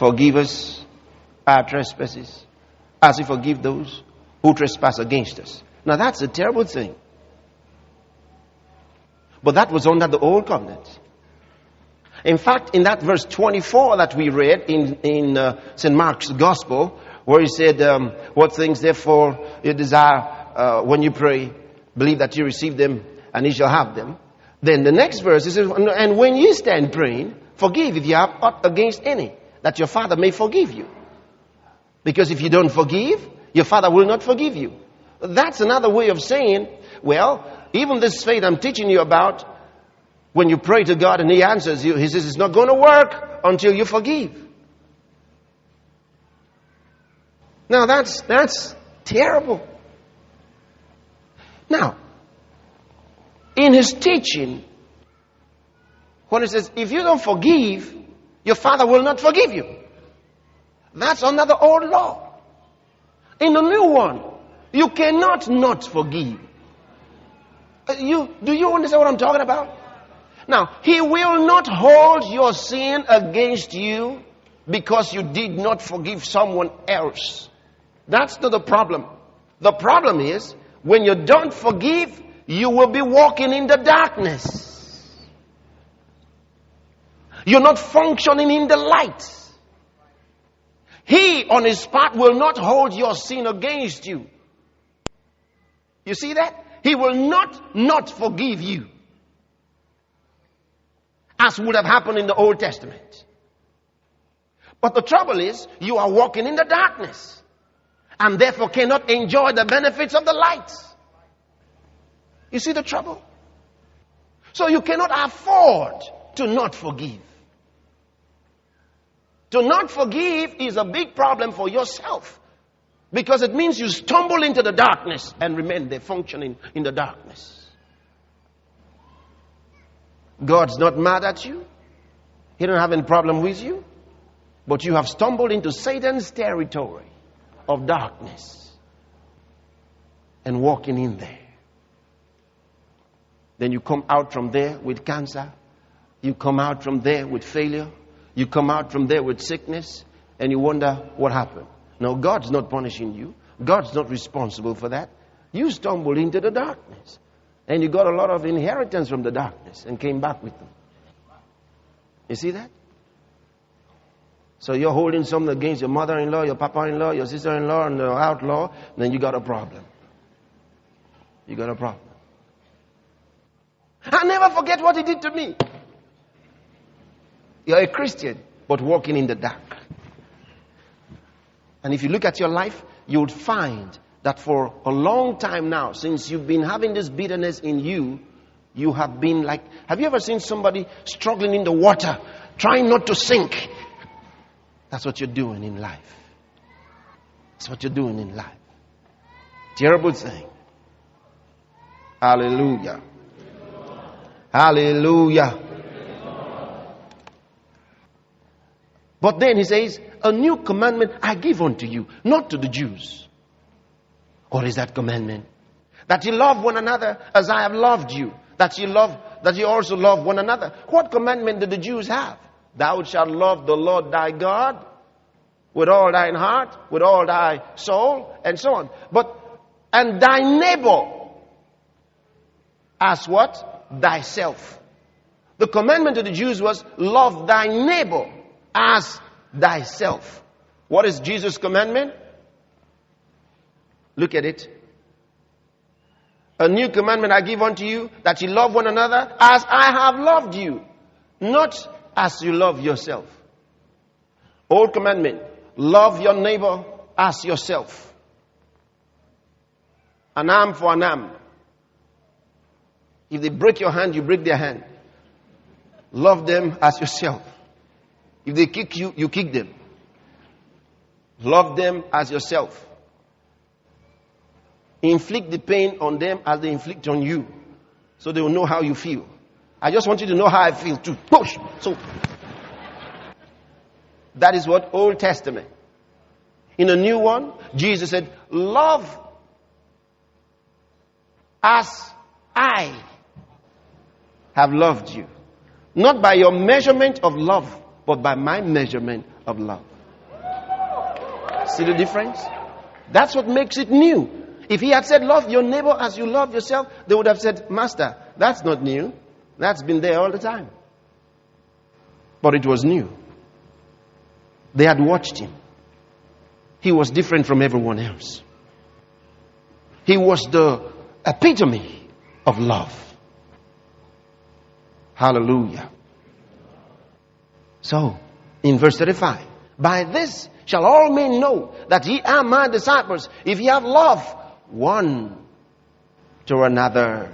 Forgive us our trespasses, as we forgive those who trespass against us. Now that's a terrible thing. But that was under the old covenant. In fact, in that verse 24 that we read in St. Mark's Gospel, where he said, what things therefore you desire when you pray, believe that you receive them and you shall have them. Then the next verse is, and when you stand praying, forgive if you have aught against any, that your Father may forgive you. Because if you don't forgive, your Father will not forgive you. That's another way of saying, well, even this faith I'm teaching you about, when you pray to God and He answers you, He says it's not going to work until you forgive. Now that's terrible. Now, in His teaching, when He says, if you don't forgive, your Father will not forgive you. That's under the old law. In the new one, you cannot not forgive. Do you understand what I'm talking about? Now, He will not hold your sin against you because you did not forgive someone else. That's not the problem. The problem is, when you don't forgive, you will be walking in the darkness. You're not functioning in the light. He, on His part, will not hold your sin against you. You see that? He will not forgive you, as would have happened in the Old Testament. But the trouble is, you are walking in the darkness, and therefore cannot enjoy the benefits of the light. You see the trouble? So you cannot afford to not forgive. To not forgive is a big problem for yourself, because it means you stumble into the darkness and remain there functioning in the darkness. God's not mad at you. He don't have any problem with you. But you have stumbled into Satan's territory of darkness and walking in there. Then you come out from there with cancer. You come out from there with failure. You come out from there with sickness. And you wonder what happened. No, God's not punishing you. God's not responsible for that. You stumbled into the darkness. And you got a lot of inheritance from the darkness and came back with them. You see that? So you're holding something against your mother-in-law, your papa-in-law, your sister-in-law, and the outlaw, then you got a problem. You got a problem. I'll never forget what he did to me. You're a Christian, but walking in the dark. And if you look at your life, you'll find that for a long time now, since you've been having this bitterness in you, you have been like, have you ever seen somebody struggling in the water, trying not to sink? That's what you're doing in life. That's what you're doing in life. Terrible thing. Hallelujah. Hallelujah. But then he says, a new commandment I give unto you, not to the Jews. What is that commandment? That you love one another as I have loved you. That you also love one another. What commandment did the Jews have? Thou shalt love the Lord thy God with all thine heart, with all thy soul, and so on. And thy neighbor as what? Thyself. The commandment to the Jews was, love thy neighbor as thyself. What is Jesus' commandment? Look at it. A new commandment I give unto you, that you love one another as I have loved you, not as you love yourself. Old commandment, love your neighbor as yourself. An arm for an arm. If they break your hand, you break their hand. Love them as yourself. If they kick you, you kick them. Love them as yourself. Inflict the pain on them as they inflict on you, so they will know how you feel. I just want you to know how I feel too. Push. So that is what Old Testament. In the new one, Jesus said, love as I have loved you. Not by your measurement of love, but by my measurement of love. See the difference? That's what makes it new. If he had said, love your neighbor as you love yourself, they would have said, Master, that's not new. That's been there all the time. But it was new. They had watched him. He was different from everyone else. He was the epitome of love. Hallelujah. So, in verse 35, by this shall all men know that ye are my disciples, if ye have love one to another.